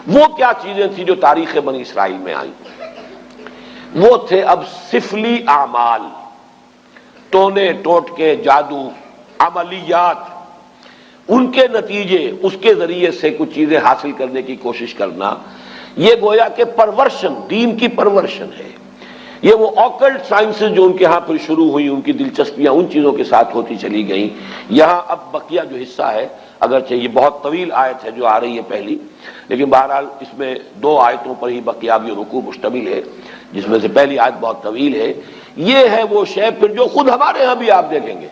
وہ کیا چیزیں تھیں جو تاریخ بنی اسرائیل میں آئیں؟ وہ تھے اب سفلی اعمال، ٹونے ٹوٹکے، جادو، عملیات، ان کے نتیجے، اس کے ذریعے سے کچھ چیزیں حاصل کرنے کی کوشش کرنا، یہ گویا کہ پرورشن، دین کی پرورشن ہے۔ یہ وہ آکلٹ سائنسز جو ان کے ہاں پھر شروع ہوئی، ان کی دلچسپیاں ان چیزوں کے ساتھ ہوتی چلی گئیں۔ یہاں اب بقیہ جو حصہ ہے، اگرچہ یہ بہت طویل آیت ہے جو آ رہی ہے پہلی، لیکن بہرحال اس میں 2 آیتوں پر ہی بقیہ رکوع مشتمل ہے، جس میں سے پہلی آیت بہت طویل ہے۔ یہ ہے وہ شے پھر جو خود ہمارے ہاں بھی آپ دیکھیں گے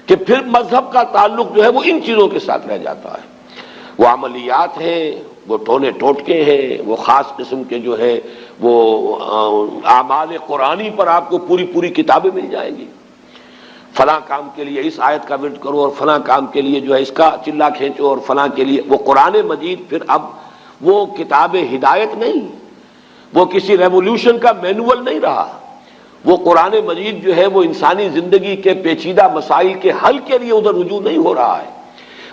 کہ پھر مذہب کا تعلق جو ہے وہ ان چیزوں کے ساتھ رہ جاتا ہے۔ وہ عملیات ہیں، وہ ٹونے ٹوٹکے ہیں، وہ خاص قسم کے جو ہے وہ اعمال قرآنی پر آپ کو پوری پوری کتابیں مل جائیں گی۔ فلاں کام کے لیے اس آیت کا ورد کرو، اور فلاں کام کے لیے جو ہے اس کا چلا کھینچو، اور فلاں کے لیے وہ قرآن مجید پھر اب وہ کتاب ہدایت نہیں، وہ کسی ریولیوشن کا مینول نہیں رہا۔ وہ قرآن مجید جو ہے وہ انسانی زندگی کے پیچیدہ مسائل کے حل کے لیے ادھر رجوع نہیں ہو رہا ہے،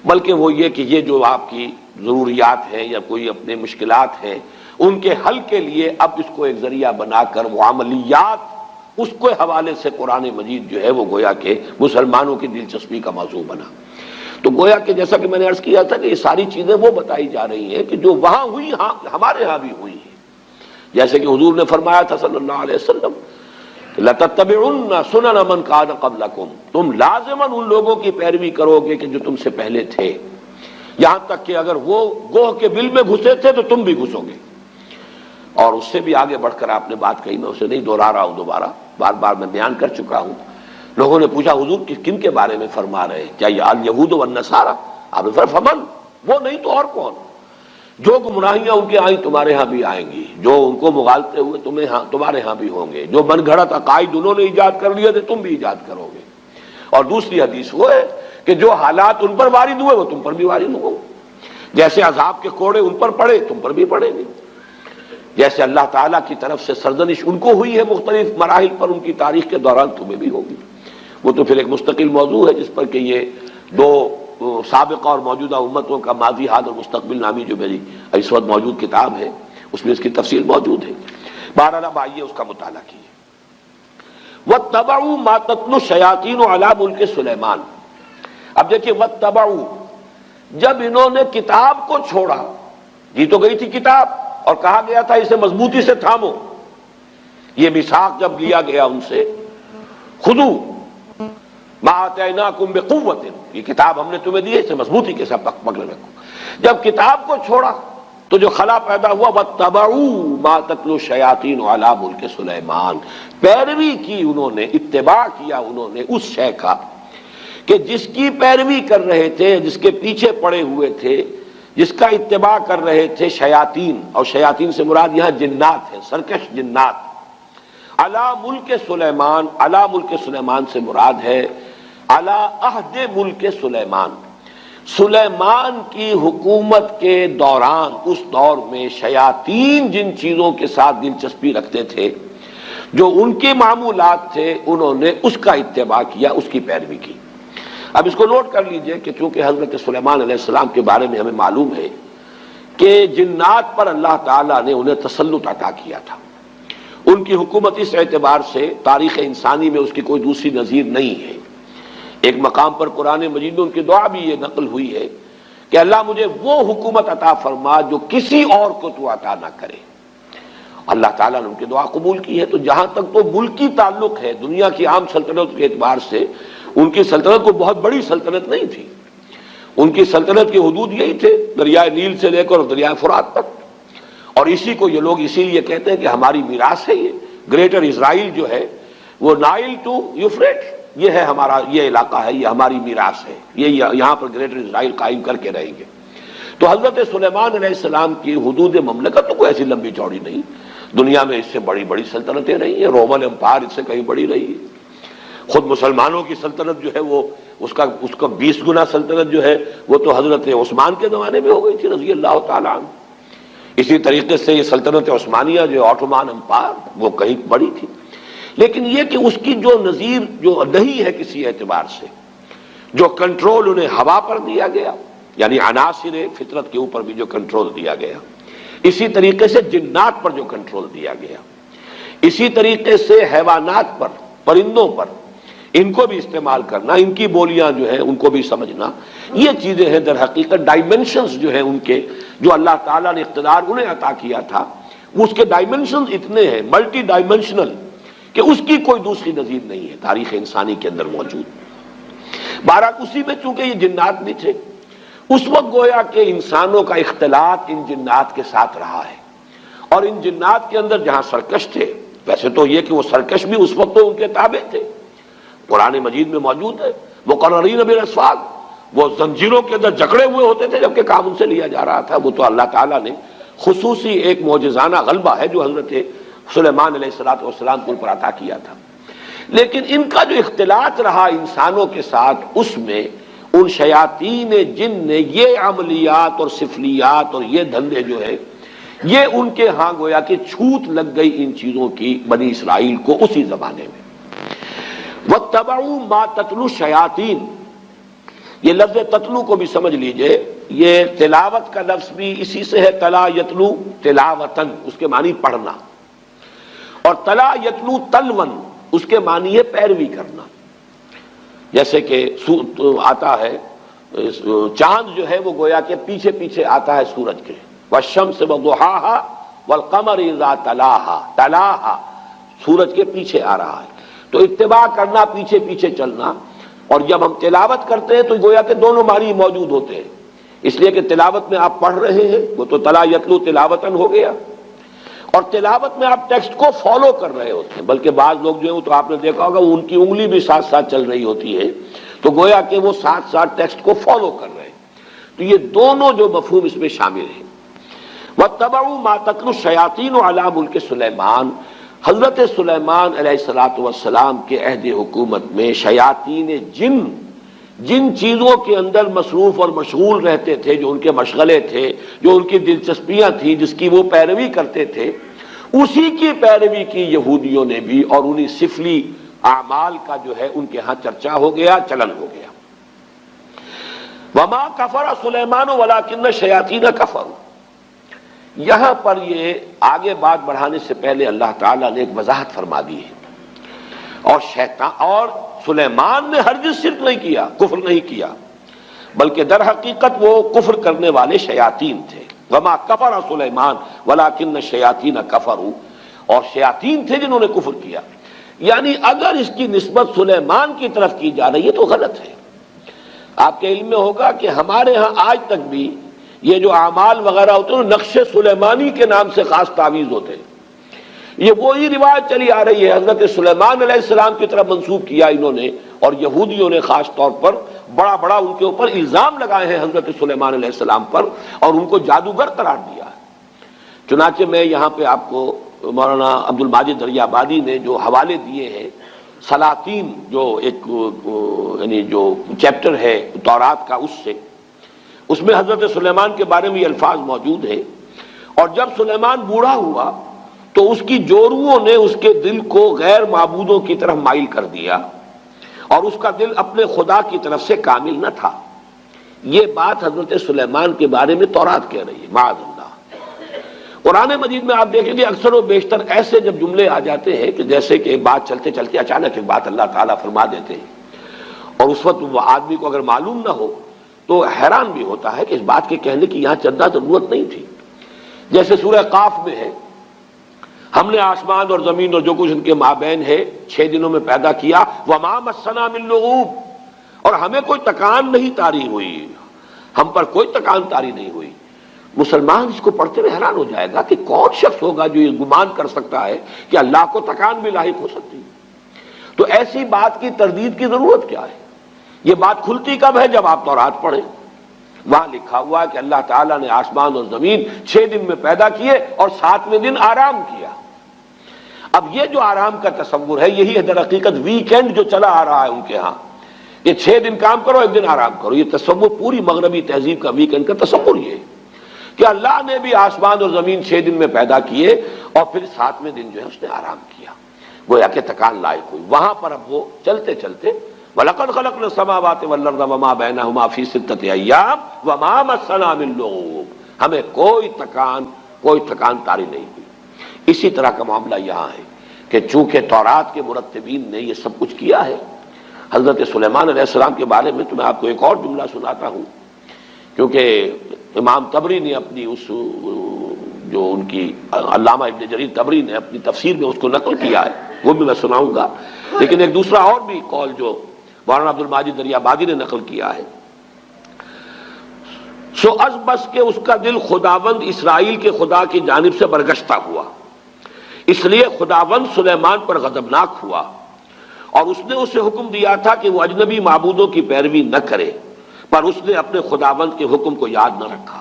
بلکہ وہ یہ کہ یہ جو آپ کی ضروریات ہیں یا کوئی اپنے مشکلات ہیں، ان کے حل کے لیے اب اس کو ایک ذریعہ بنا کر وہ عملیات، اس کے حوالے سے قرآن مجید جو ہے وہ گویا کہ مسلمانوں کی دلچسپی کا موضوع بنا۔ تو گویا کہ جیسا کہ میں نے عرض کیا تھا کہ یہ ساری چیزیں وہ بتائی جا رہی ہیں کہ جو وہاں ہوئی ہمارے ہاں بھی ہوئی ہیں۔ جیسے کہ حضور نے فرمایا تھا صلی اللہ علیہ وسلم، لَتَتَّبِعُنَّ سُنَنَ مَنْ كَانَ قَبْلَكُمْ، تم لازماً ان لوگوں کی پیروی کرو گے کہ جو تم سے پہلے تھے، یہاں تک کہ اگر وہ گوہ کے بل میں گھسے تھے تو تم بھی گھسو گے۔ اور اس سے بھی آگے بڑھ کر آپ نے بات کہی، میں اسے نہیں دوہرا رہا ہوں، دوبارہ بار بار میں بیان کر چکا ہوں۔ لوگوں نے پوچھا حضور کن کے بارے میں فرما رہے ہیں؟ کیا یہ الیہود والنصارى؟ آپ نے فرمایا فمن، وہ نہیں تو اور کون؟ جو گمراہیاں ان کے آئیں تمہارے ہاں بھی آئیں گی، جو ان کو مغالطے ہوئے تمہارے ہاں بھی ہوں گے، جو من گھڑت عقائد انہوں نے ایجاد کر لیے تھے تم بھی ایجاد کرو گے۔ اور دوسری حدیث وہ ہے کہ جو حالات ان پر وارد ہوئے وہ تم پر بھی وارد ہوں گے، جیسے عذاب کے کوڑے ان پر پڑے تم پر بھی پڑیں گے، جیسے اللہ تعالیٰ کی طرف سے سرزنش ان کو ہوئی ہے مختلف مراحل پر ان کی تاریخ کے دوران تمہیں بھی ہوگی۔ وہ تو پھر ایک مستقل موضوع ہے جس پر کہ یہ 2 سابقہ اور موجودہ امتوں کا ماضی، حال اور مستقبل نامی جو میری اس وقت موجود کتاب ہے اس میں اس کی تفصیل موجود ہے۔ بہرحال اب آئیے اس کا مطالعہ کیجیے۔ وَاتَّبَعُوا مَا تَتْلُو الشَّيَاطِينُ عَلَىٰ مُلْكِ سُلَيْمَانَ۔ اب دیکھیے وَاتَّبَعُوا، جب انہوں نے کتاب کو چھوڑا، جی تو گئی تھی کتاب اور کہا گیا تھا اسے مضبوطی سے تھامو، یہ میثاق جب لیا گیا ان سے، خُذُوا مَا آتَيْنَاكُمْ بِقُوَّةٍ، یہ کتاب ہم نے تمہیں دی ہے اسے مضبوطی کے ساتھ پکڑ رکھو۔ جب کتاب کو چھوڑا تو جو خلا پیدا ہوا، وَاتَّبَعُوا مَا تَتْلُو الشَّيَاطِينُ عَلَىٰ مُلْكِ سُلَيْمَانَ، پیروی کی انہوں نے، اتباع کیا انہوں نے اس شے کا کہ جس کی پیروی کر رہے تھے، جس کے پیچھے پڑے ہوئے تھے، جس کا اتباع کر رہے تھے شیاطین، اور شیاطین سے مراد یہاں جنات ہیں، سرکش جنات۔ علی ملک سلیمان، علی ملک سلیمان سے مراد ہے علی عہد ملک سلیمان، سلیمان کی حکومت کے دوران، اس دور میں شیاطین جن چیزوں کے ساتھ دلچسپی رکھتے تھے، جو ان کے معمولات تھے، انہوں نے اس کا اتباع کیا، اس کی پیروی کی۔ اب اس کو نوٹ کر لیجئے کہ چونکہ حضرت سلیمان علیہ السلام کے بارے میں ہمیں معلوم ہے کہ جنات پر اللہ تعالیٰ نے انہیں تسلط عطا کیا تھا، ان کی حکومت اس اعتبار سے تاریخ انسانی میں اس کی کوئی دوسری نظیر نہیں ہے۔ ایک مقام پر قرآن مجید میں ان کی دعا بھی یہ نقل ہوئی ہے کہ اللہ مجھے وہ حکومت عطا فرما جو کسی اور کو تو عطا نہ کرے۔ اللہ تعالیٰ نے ان کی دعا قبول کی ہے۔ تو جہاں تک تو ملکی تعلق ہے، دنیا کی عام سلطنت کے اعتبار سے ان کی سلطنت کو بہت بڑی سلطنت نہیں تھی، ان کی سلطنت کی حدود یہی تھے، دریائے نیل سے لے کر دریائے فرات تک، اور اسی کو یہ لوگ اسی لیے کہتے ہیں کہ ہماری میراث ہے، یہ گریٹر اسرائیل جو ہے وہ نائل ٹو یوفریٹ، یہ ہے ہمارا، یہ علاقہ ہے، یہ ہماری میراث ہے، یہ یہاں پر گریٹر اسرائیل قائم کر کے رہیں گے۔ تو حضرت سلیمان علیہ السلام کی حدود مملکت تو کوئی ایسی لمبی چوڑی نہیں، دنیا میں اس سے بڑی بڑی سلطنتیں رہی ہیں، رومن امپائر اس سے کہیں بڑی رہی ہے، خود مسلمانوں کی سلطنت جو ہے وہ اس کا 20 گنا سلطنت جو ہے وہ تو حضرت عثمان کے زمانے میں ہو گئی تھی رضی اللہ تعالیٰ عنہ۔ اسی طریقے سے یہ سلطنت عثمانیہ جو آٹومان امپائر وہ کہیں بڑی تھی، لیکن یہ کہ اس کی جو نظیر جو نہیں ہے کسی اعتبار سے، جو کنٹرول انہیں ہوا پر دیا گیا، یعنی عناصر فطرت کے اوپر بھی جو کنٹرول دیا گیا، اسی طریقے سے جنات پر جو کنٹرول دیا گیا، اسی طریقے سے حیوانات پر، پرندوں پر، ان کو بھی استعمال کرنا، ان کی بولیاں جو ہیں ان کو بھی سمجھنا، یہ چیزیں ہیں در حقیقت ڈائمنشنز جو ہیں ان کے، جو اللہ تعالیٰ نے اقتدار انہیں عطا کیا تھا، اس کے ڈائمنشنز اتنے ہیں، ملٹی ڈائمنشنل، کہ اس کی کوئی دوسری نظیر نہیں ہے تاریخ انسانی کے اندر موجود۔ بہرحال اسی میں چونکہ یہ جنات بھی تھے، اس وقت گویا کہ انسانوں کا اختلاط ان جنات کے ساتھ رہا ہے، اور ان جنات کے اندر جہاں سرکش تھے، ویسے تو یہ کہ وہ سرکش بھی اس وقت تو ان کے تابع تھے، قرآن مجید میں موجود ہے، مقررین بالاسفاد، وہ زنجیروں کے اندر جکڑے ہوئے ہوتے تھے جبکہ کام ان سے لیا جا رہا تھا۔ وہ تو اللہ تعالیٰ نے خصوصی ایک معجزانہ غلبہ ہے جو حضرت سلیمان علیہ السلام کو پر عطا کیا تھا۔ لیکن ان کا جو اختلاط رہا انسانوں کے ساتھ، اس میں ان شیاطین جن نے یہ عملیات اور سفلیات اور یہ دھندے جو ہیں، یہ ان کے ہاں گویا کہ چھوت لگ گئی ان چیزوں کی بنی اسرائیل کو اسی زمانے میں۔ وَاتَّبَعُوا مَا تَتْلُو الشَّيَاطِينُ، یہ لفظ تتلو کو بھی سمجھ لیجئے، یہ تلاوت کا لفظ بھی اسی سے ہے، تلا یتلو تلاوتن، اس کے معنی پڑھنا، اور تلا یتلو تلون، اس کے معنی ہے پیروی کرنا۔ جیسے کہ آتا ہے چاند جو ہے وہ گویا کہ پیچھے پیچھے آتا ہے سورج کے، والشمس وضحاها والقمر اذا تلاها، تلاها سورج کے پیچھے آ رہا ہے، تو اتباع کرنا، پیچھے پیچھے چلنا۔ اور جب ہم تلاوت کرتے ہیں تو گویا کہ دونوں معنی موجود ہوتے ہیں، اس لیے کہ تلاوت میں آپ پڑھ رہے ہیں، وہ تو تلا یتلو تلاوتن ہو گیا، اور تلاوت میں آپ ٹیکسٹ کو فالو کر رہے ہوتے ہیں، بلکہ بعض لوگ جو ہیں تو آپ نے دیکھا ہوگا ان کی انگلی بھی ساتھ ساتھ چل رہی ہوتی ہے، تو گویا کہ وہ ساتھ ساتھ ٹیکسٹ کو فالو کر رہے ہیں۔ تو یہ دونوں جو مفہوم اس میں شامل ہیں۔ وَاتَّبَعُوا مَا تَتْلُو الشَّيَاطِينُ عَلَىٰ مُلْكِ سلیمان، حضرت سلیمان علیہ السلام کے عہد حکومت میں شیاطین جن چیزوں کے اندر مصروف اور مشغول رہتے تھے، جو ان کے مشغلے تھے، جو ان کی دلچسپیاں تھیں، جس کی وہ پیروی کرتے تھے، اسی کی پیروی کی یہودیوں نے بھی، اور انہی سفلی اعمال کا جو ہے ان کے ہاں چرچا ہو گیا، چلن ہو گیا۔ وَمَا كَفَرَ سُلَيْمَانُ وَلَٰكِنَّ الشَّيَاطِينَ كَفَرُوا، یہاں پر یہ آگے بات بڑھانے سے پہلے اللہ تعالیٰ نے ایک وضاحت فرما دی ہے، اور سلیمان نے ہرگز شرک نہیں کیا، کفر نہیں کیا، بلکہ در حقیقت وہ کفر کرنے والے شیاطین تھے۔ وما کفر سلیمان ولکن الشیاطین کفروا، اور شیاطین تھے جنہوں نے کفر کیا۔ یعنی اگر اس کی نسبت سلیمان کی طرف کی جا رہی ہے تو غلط ہے۔ آپ کے علم میں ہوگا کہ ہمارے ہاں آج تک بھی یہ جو اعمال وغیرہ ہوتے ہیں نقش سلیمانی کے نام سے خاص تعویذ ہوتے ہیں، یہ وہی روایت چلی آ رہی ہے، حضرت سلیمان علیہ السلام کی طرف منسوب کیا انہوں نے، اور یہودیوں نے خاص طور پر بڑا بڑا ان کے اوپر الزام لگائے ہیں حضرت سلیمان علیہ السلام پر، اور ان کو جادوگر قرار دیا ہے۔ چنانچہ میں یہاں پہ آپ کو مولانا عبد الماجد دریابادی نے جو حوالے دیے ہیں، سلاطین جو ایک یعنی جو چیپٹر ہے تورات کا، اس میں حضرت سلیمان کے بارے میں یہ الفاظ موجود ہیں، اور جب سلیمان بوڑھا ہوا تو اس کی جوروؤں نے اس کے دل کو غیر معبودوں کی طرف مائل کر دیا، اور اس کا دل اپنے خدا کی طرف سے کامل نہ تھا۔ یہ بات حضرت سلیمان کے بارے میں تورات کہہ رہی ہے، معاذ اللہ۔ قرآن مجید میں آپ دیکھیں گے اکثر و بیشتر ایسے جب جملے آ جاتے ہیں کہ جیسے کہ ایک بات چلتے چلتے اچانک ایک بات اللہ تعالیٰ فرما دیتے ہیں، اور اس وقت وہ آدمی کو اگر معلوم نہ ہو تو حیران بھی ہوتا ہے کہ اس بات کے کہنے کی یہاں چندہ ضرورت نہیں تھی۔ جیسے سورہ قاف میں ہے، ہم نے آسمان اور زمین اور جو کچھ ان کے مابین ہے 6 دنوں میں پیدا کیا، وما مسنا من لغوب، اور ہمیں کوئی تکان نہیں طاری ہوئی، ہم پر کوئی تکان طاری نہیں ہوئی۔ مسلمان اس کو پڑھتے ہوئے حیران ہو جائے گا کہ کون شخص ہوگا جو یہ گمان کر سکتا ہے کہ اللہ کو تکان بھی لاحق ہو سکتی ہے۔ تو ایسی بات کی تردید کی ضرورت کیا ہے؟ یہ بات کھلتی کب ہے؟ جب آپ تورات پڑھیں، وہاں لکھا ہوا ہے کہ اللہ تعالیٰ نے آسمان اور زمین 6 دن میں پیدا کیے اور 7ویں دن آرام کیا۔ اب یہ جو آرام کا تصور ہے، یہی ہے در حقیقت ویکینڈ جو چلا آ رہا ہے ان کے ہاں، یہ 6 دن کام کرو 1 دن آرام کرو، یہ تصور پوری مغربی تہذیب کا ویکینڈ کا تصور یہ ہے کہ اللہ نے بھی آسمان اور زمین 6 دن میں پیدا کیے اور پھر 7ویں دن جو ہے اس نے آرام کیا، گویا کہ تکان لائق ہوئی۔ وہاں پر اب وہ چلتے چلتے وَلَقَدْ خَلَقْنَا السَّمَاوَاتِ وَالْأَرْضَ وَمَا بَيْنَهُمَا فِي 6 أَيَّامٍ وَمَا مَسَّنَا مِن لُغُوبٍ، ہمیں کوئی تکان کوئی تھکان طاری نہیں ہوئی۔ اسی طرح کا معاملہ یہاں ہے کہ چونکہ تورات کے مرتبین نے یہ سب کچھ کیا ہے، حضرت سلیمان علیہ السلام کے بارے میں تو میں آپ کو ایک اور جملہ سناتا ہوں، کیونکہ امام طبری نے اپنی اس جو ان کی علامہ ابن جریر طبری نے اپنی تفسیر میں اس کو نقل کیا ہے، وہ بھی میں سناؤں گا، لیکن ایک دوسرا اور بھی قول جو مولانا عبد الماجد دریابادی نے نقل کیا ہے، سو از بس کہ اس کا دل خداوند اسرائیل کے خدا کی جانب سے برگشتہ ہوا، اس لیے خداوند سلیمان پر غضبناک ہوا، اور اس نے اسے حکم دیا تھا کہ وہ اجنبی معبودوں کی پیروی نہ کرے، پر اس نے اپنے خداوند کے حکم کو یاد نہ رکھا۔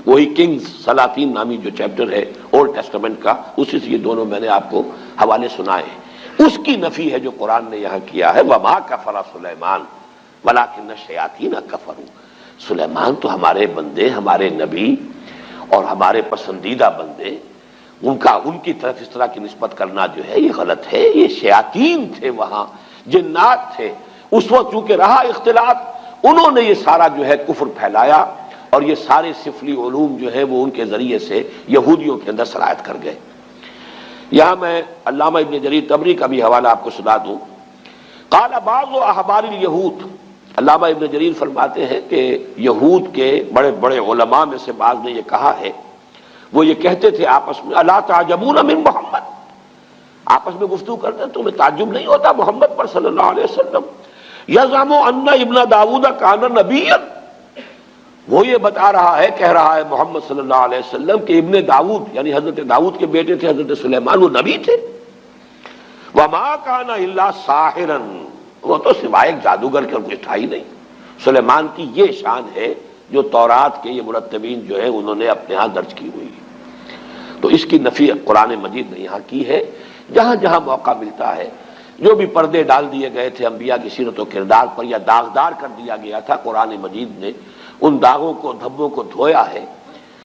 وہی کنگز سلاطین نامی جو چیپٹر ہے اولڈ ٹیسٹمنٹ کا، اسی سے یہ دونوں میں نے آپ کو حوالے سنائے ہیں، اس کی نفی ہے جو قرآن نے یہاں کیا ہے، وما کفر سلیمان ولکن الشیاطین کفروا۔ سلیمان تو ہمارے بندے، ہمارے نبی اور ہمارے پسندیدہ بندے، ان کی طرف اس طرح کی نسبت کرنا جو ہے یہ غلط ہے، یہ شیاطین تھے، وہاں جنات تھے، اس وقت چونکہ رہا اختلاط، انہوں نے یہ سارا جو ہے کفر پھیلایا، اور یہ سارے سفلی علوم جو ہے وہ ان کے ذریعے سے یہودیوں کے اندر سرایت کر گئے۔ یہاں میں علامہ ابن جریر طبری کا بھی حوالہ آپ کو سنا دوں، قال بعض احبار الیہود، علامہ ابن جریر فرماتے ہیں کہ یہود کے بڑے بڑے علماء میں سے بعض نے یہ کہا ہے، وہ یہ کہتے تھے آپس میں، الا تعجبون من محمد، آپس میں گفتگو کرتے ہیں، تمہیں تعجب نہیں ہوتا محمد پر صلی اللہ علیہ وسلم، یزعم ان ابن داؤد کان نبیا، وہ یہ بتا رہا ہے، کہہ رہا ہے محمد صلی اللہ علیہ وسلم کہ ابن داؤد یعنی حضرت داؤد کے بیٹے تھے حضرت سلیمان، وہ نبی تھے، وما کان الا ساحرا، وہ تو سوائے ایک جادوگر کے کوئی تھا ہی نہیں۔ سلیمان کی یہ شان ہے جو تورات کے یہ مرتبین جو ہے انہوں نے اپنے ہاں درج کی ہوئی ہے۔ تو اس کی نفی قرآن مجید نے یہاں کی ہے۔ جہاں جہاں موقع ملتا ہے، جو بھی پردے ڈال دیے گئے تھے انبیاء کی سیرت و کردار پر، یا داغدار کر دیا گیا تھا، قرآن مجید نے ان داغوں کو، دھبوں کو دھویا ہے